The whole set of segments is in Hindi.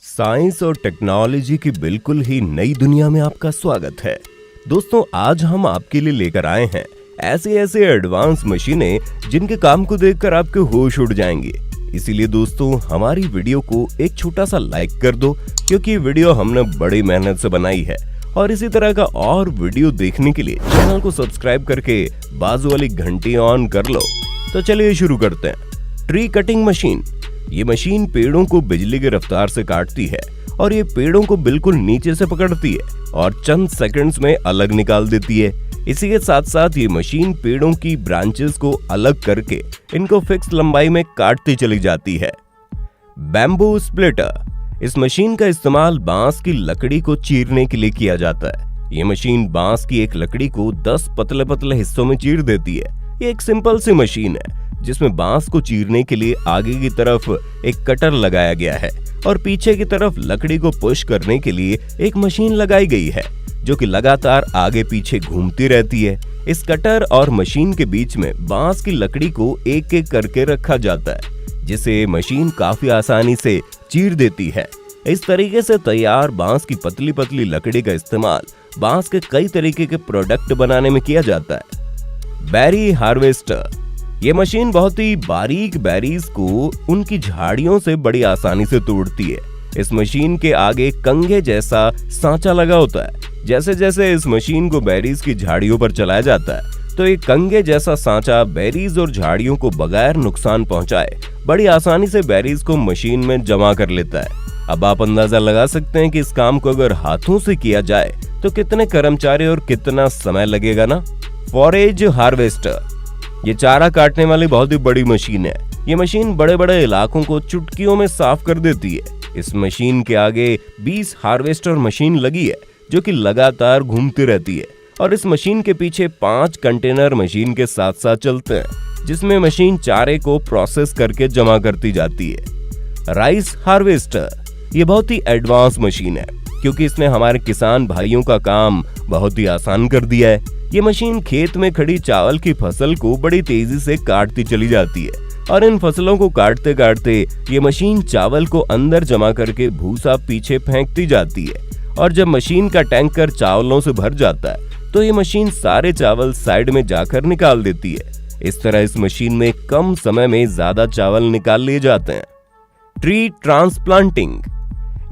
साइंस और टेक्नोलॉजी की बिल्कुल ही नई दुनिया में आपका स्वागत है। दोस्तों, आज हम आपके लिए लेकर आए हैं ऐसे ऐसे एडवांस मशीनें जिनके काम को देखकर आपके होश उड़ जाएंगे। इसीलिए दोस्तों, हमारी वीडियो को एक छोटा सा लाइक कर दो, क्योंकि वीडियो हमने बड़ी मेहनत से बनाई है। और इसी तरह का और वीडियो देखने के लिए चैनल को सब्सक्राइब करके बाजू वाली घंटी ऑन कर लो। तो चलिए शुरू करते हैं। Tree cutting machine. ये मशीन पेड़ों को बिजली की रफ्तार से काटती है और ये पेड़ों को बिल्कुल नीचे से पकड़ती है और चंद सेकंड्स में अलग निकाल देती है। इसी के साथ साथ ये मशीन पेड़ों की ब्रांचेस को अलग करके इनको फिक्स लंबाई में काटती चली जाती है। Bamboo splitter. इस मशीन का इस्तेमाल बांस की लकड़ी को चीरने के लिए किया जाता है। ये मशीन बांस की एक लकड़ी को 10 पतले पतले हिस्सों में चीर देती है। ये एक सिंपल सी मशीन है जिसमें बांस को चीरने के लिए आगे की तरफ एक कटर लगाया गया है और पीछे की तरफ लकड़ी को पुश करने के लिए एक मशीन लगाई गई है जो कि लगातार आगे पीछे घूमती रहती है। इस कटर और मशीन के बीच में बांस की लकड़ी को एक एक करके रखा जाता है, जिसे मशीन काफी आसानी से चीर देती है। इस तरीके से तैयार बांस की पतली पतली लकड़ी का इस्तेमाल बांस के कई तरीके के प्रोडक्ट बनाने में किया जाता है। Berry harvester. ये मशीन बहुत ही बारीक बेरीज को उनकी झाड़ियों से बड़ी आसानी से तोड़ती है। इस मशीन के आगे कंघे जैसा सांचा लगा होता है। जैसे जैसे इस मशीन को बेरीज की झाड़ियों पर चलाया जाता है तो एक कंघे जैसा सांचा बेरीज और झाड़ियों को बगैर नुकसान पहुंचाए बड़ी आसानी से बेरीज को मशीन में जमा कर लेता है। अब आप अंदाजा लगा सकते हैं कि इस काम को अगर हाथों से किया जाए तो कितने कर्मचारी और कितना समय लगेगा ना। Forage harvester. ये चारा काटने वाली बहुत ही बड़ी मशीन है। ये मशीन बड़े बड़े इलाकों को चुटकियों में साफ कर देती है। इस मशीन के आगे 20 हार्वेस्टर मशीन लगी है जो कि लगातार घूमती रहती है और इस मशीन के पीछे 5 कंटेनर मशीन के साथ साथ चलते हैं, जिसमें मशीन चारे को प्रोसेस करके जमा करती जाती है। Rice harvester. ये बहुत ही एडवांस मशीन है क्योंकि इसने हमारे किसान भाइयों का काम बहुत ही आसान कर दिया है। ये मशीन खेत में खड़ी चावल की फसल को बड़ी तेजी से काटती चली जाती है और इन फसलों को काटते काटते ये मशीन चावल को अंदर जमा करके भूसा पीछे फेंकती जाती है और जब मशीन का टैंकर चावलों से भर जाता है तो ये मशीन सारे चावल साइड में जाकर निकाल देती है। इस तरह इस मशीन में कम समय में ज्यादा चावल निकाल लिए जाते हैं। Tree transplanting.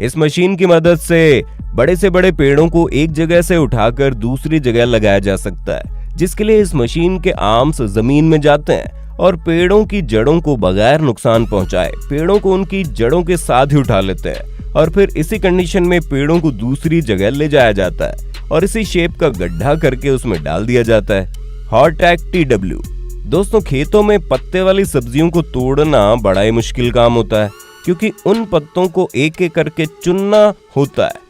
इस मशीन की मदद से बड़े पेड़ों को एक जगह से उठाकर दूसरी जगह लगाया जा सकता है, जिसके लिए इस मशीन के आर्म्स जमीन में जाते हैं और पेड़ों की जड़ों को बगैर नुकसान पहुंचाए पेड़ों को उनकी जड़ों के साथ ही उठा लेते हैं और फिर इसी कंडीशन में पेड़ों को दूसरी जगह ले जाया जाता है और इसी शेप का गड्ढा करके उसमें डाल दिया जाता है। हॉर्टेक TW। दोस्तों, खेतों में पत्ते वाली सब्जियों को तोड़ना बड़ा ही मुश्किल काम होता है क्योंकि उन पत्तों को एक एक करके चुनना होता है,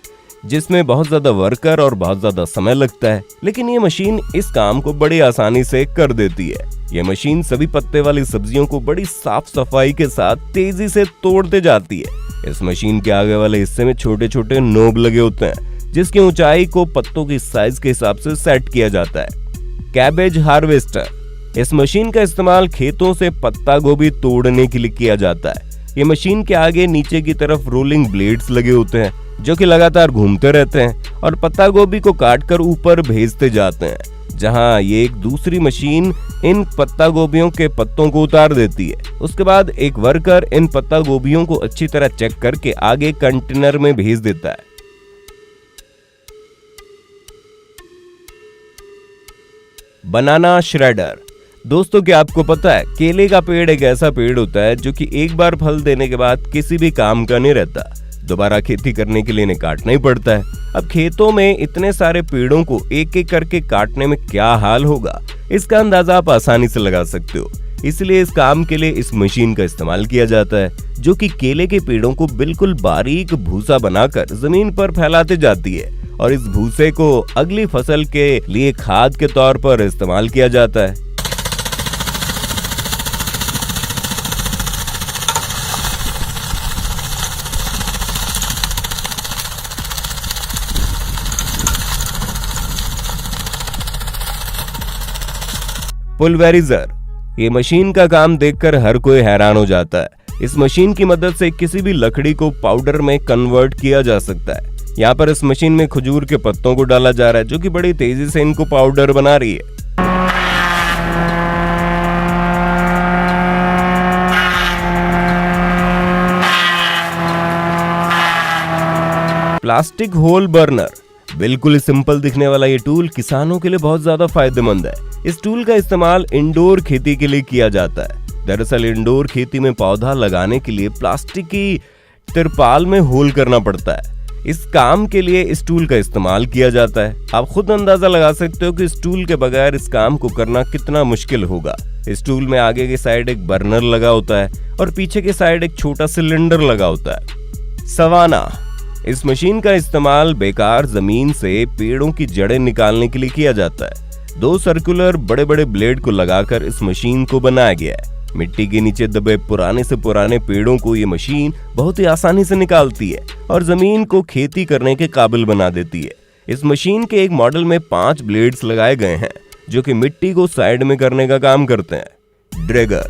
जिसमें बहुत ज्यादा वर्कर और बहुत ज्यादा समय लगता है। लेकिन ये मशीन इस काम को बड़ी आसानी से कर देती है। ये मशीन सभी पत्ते वाली सब्जियों को बड़ी साफ सफाई के साथ तेजी से तोड़ते जाती है। इस मशीन के आगे वाले हिस्से में छोटे छोटे नोब लगे होते हैं, जिसकी ऊंचाई को पत्तों की साइज के हिसाब से सेट किया जाता है। Cabbage harvester. इस मशीन का इस्तेमाल खेतों से पत्ता गोभी तोड़ने के लिए किया जाता है। ये मशीन के आगे नीचे की तरफ रोलिंग ब्लेड्स लगे होते हैं जो कि लगातार घूमते रहते हैं और पत्ता गोभी को काटकर ऊपर भेजते जाते हैं, जहां ये एक दूसरी मशीन इन पत्ता गोभियों के पत्तों को उतार देती है। उसके बाद एक वर्कर इन पत्ता गोभियों को अच्छी तरह चेक करके आगे कंटेनर में भेज देता है। बनाना श्रेडर। दोस्तों, क्या आपको पता है केले का पेड़ एक ऐसा पेड़ होता है जो कि एक बार फल देने के बाद किसी भी काम का नहीं रहता, दोबारा खेती करने के लिए इन्हें काटना ही पड़ता है। अब खेतों में इतने सारे पेड़ों को एक एक करके काटने में क्या हाल होगा, इसका अंदाजा आप आसानी से लगा सकते हो। इसलिए इस काम के लिए इस मशीन का इस्तेमाल किया जाता है जो कि केले के पेड़ों को बिल्कुल बारीक भूसा बनाकर जमीन पर फैलाते जाती है और इस भूसे को अगली फसल के लिए खाद के तौर पर इस्तेमाल किया जाता है। पुलवेराइजर। ये मशीन का काम देखकर हर कोई हैरान हो जाता है। इस मशीन की मदद से किसी भी लकड़ी को पाउडर में कन्वर्ट किया जा सकता है। यहाँ पर इस मशीन में खजूर के पत्तों को डाला जा रहा है, जो कि बड़ी तेजी से इनको पाउडर बना रही है। प्लास्टिक होल बर्नर, बिल्कुल सिंपल दिखने वाला ये टूल किसानों के लिए बहुत ज्यादा फायदेमंद है। इस टूल का इस्तेमाल इंडोर खेती के लिए किया जाता है। दरअसल इंडोर खेती में पौधा लगाने के लिए प्लास्टिक की तिरपाल में होल करना पड़ता है। इस काम के लिए इस टूल का इस्तेमाल किया जाता है। आप खुद अंदाजा लगा सकते हो कि इस टूल के बगैर इस काम को करना कितना मुश्किल होगा। इस टूल में आगे की साइड एक बर्नर लगा होता है और पीछे की साइड एक छोटा सिलेंडर लगा होता है। सवाना, इस मशीन का इस्तेमाल बेकार जमीन से पेड़ों की जड़ें निकालने के लिए किया जाता है। 2 सर्कुलर बड़े बड़े ब्लेड को लगाकर इस मशीन को बनाया गया है। मिट्टी के नीचे दबे पुराने से पुराने पेड़ों को ये मशीन बहुत ही आसानी से निकालती है और जमीन को खेती करने के काबिल बना देती है। इस मशीन के एक मॉडल में 5 ब्लेड्स लगाए गए हैं, जो कि मिट्टी को साइड में करने का काम करते हैं। ड्रैगर,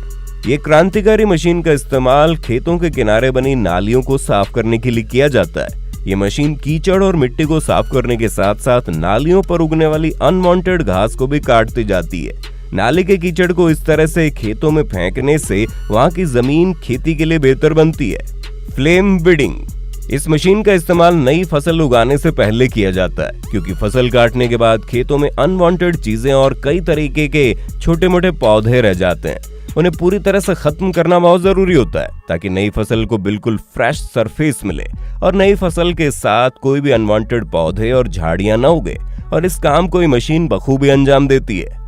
ये क्रांतिकारी मशीन का इस्तेमाल खेतों के किनारे बनी नालियों को साफ करने के लिए किया जाता है। ये मशीन कीचड़ और मिट्टी को साफ करने के साथ साथ नालियों पर उगने वाली अनवांटेड घास को भी काटती जाती है। नाली के कीचड़ को इस तरह से खेतों में फेंकने से वहां की जमीन खेती के लिए बेहतर बनती है। फ्लेम बीडिंग, इस मशीन का इस्तेमाल नई फसल उगाने से पहले किया जाता है, क्योंकि फसल काटने के बाद खेतों में अनवांटेड चीजें और कई तरीके के छोटे मोटे पौधे रह जाते हैं। उन्हें पूरी तरह से खत्म करना बहुत जरूरी होता है, ताकि नई फसल को बिल्कुल फ्रेश सरफेस मिले और नई फसल के साथ कोई भी अनवांटेड पौधे और झाड़ियां न उगे, और इस काम को ये मशीन बखूबी अंजाम देती है।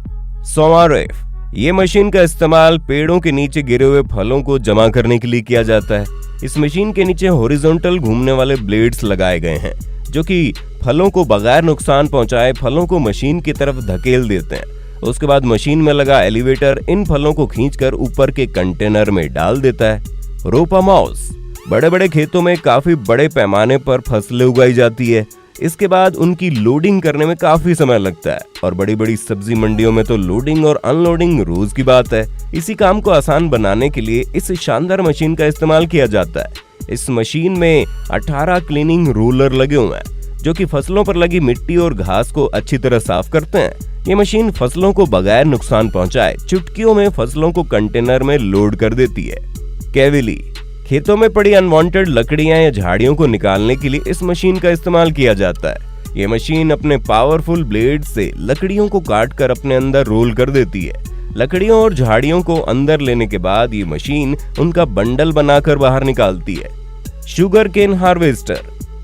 सोमारेफ, ये मशीन का इस्तेमाल पेड़ों के नीचे गिरे हुए फलों को जमा करने के लिए किया जाता है। इस मशीन के नीचे हॉरिजॉन्टल घूमने वाले ब्लेड्स लगाए गए हैं, जो कि फलों को बगैर नुकसान पहुंचाए फलों को मशीन की तरफ धकेल देते हैं। उसके बाद मशीन में लगा एलिवेटर इन फलों को खींचकर ऊपर के कंटेनर में डाल देता है। रोपा माउस, बड़े बड़े खेतों में काफी बड़े पैमाने पर फसलें उगाई जाती है। इसके बाद उनकी लोडिंग करने में काफी समय लगता है, और बड़ी बड़ी सब्जी मंडियों में तो लोडिंग और अनलोडिंग रोज की बात है। इसी काम को आसान बनाने के लिए इस शानदार मशीन का इस्तेमाल किया जाता है। इस मशीन में 18 क्लीनिंग रोलर लगे हुए हैं, जो कि फसलों पर लगी मिट्टी और घास को अच्छी तरह साफ करते हैं। ये मशीन फसलों को बगैर नुकसान पहुंचाए चुटकियों में फसलों को कंटेनर में लोड कर देती है। कैविली, खेतों में पड़ी अनवांटेड लकड़ियां या झाड़ियों को निकालने के लिए इस मशीन का इस्तेमाल किया जाता है। ये मशीन अपने पावरफुल ब्लेड से लकड़ियों को काटकर अपने अंदर रोल कर देती है। लकड़ियों और झाड़ियों को अंदर लेने के बाद ये मशीन उनका बंडल बनाकर बाहर निकालती है। शुगर केन हार्वेस्टर,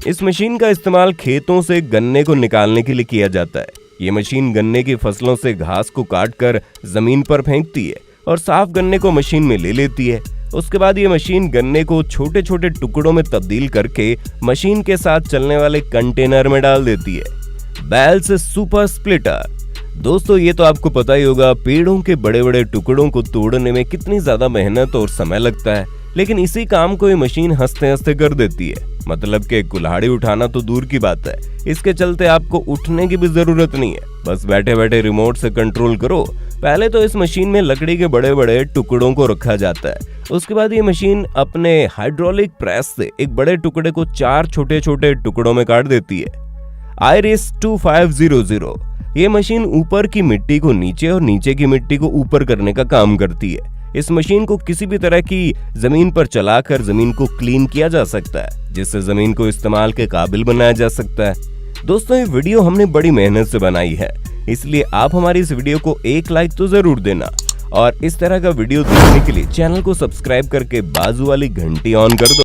इस मशीन का इस्तेमाल खेतों से गन्ने को निकालने के लिए किया जाता है। ये मशीन गन्ने की फसलों से घास को काटकर जमीन पर फेंकती है और साफ गन्ने को मशीन में ले लेती है। उसके बाद ये मशीन गन्ने को छोटे छोटे टुकड़ों में तब्दील करके मशीन के साथ चलने वाले कंटेनर में डाल देती है। बेल्स सुपर स्प्लिटर, दोस्तों ये तो आपको पता ही होगा, पेड़ों के बड़े बड़े टुकड़ों को तोड़ने में कितनी ज्यादा मेहनत और समय लगता है, लेकिन इसी काम को ये मशीन हंसते हंसते कर देती है। मतलब कि कुल्हाड़ी उठाना तो दूर की बात है, इसके चलते आपको उठने की भी जरूरत नहीं है, बस बैठे बैठे रिमोट से कंट्रोल करो। पहले तो इस मशीन में लकड़ी के बड़े बड़े टुकड़ों को रखा जाता है। उसके बाद ये मशीन अपने हाइड्रोलिक प्रेस से एक बड़े टुकड़े को 4 छोटे छोटे टुकड़ों में काट देती है। आयरिस 2500, ये मशीन ऊपर की मिट्टी को नीचे और नीचे की मिट्टी को ऊपर करने का काम करती है। इस मशीन को किसी भी तरह की जमीन पर चलाकर जमीन को क्लीन किया जा सकता है, जिससे जमीन को इस्तेमाल के काबिल बनाया जा सकता है। दोस्तों ये वीडियो हमने बड़ी मेहनत से बनाई है, इसलिए आप हमारी इस वीडियो को एक लाइक तो जरूर देना, और इस तरह का वीडियो देखने के लिए चैनल को सब्सक्राइब करके बाजू वाली घंटी ऑन कर दो।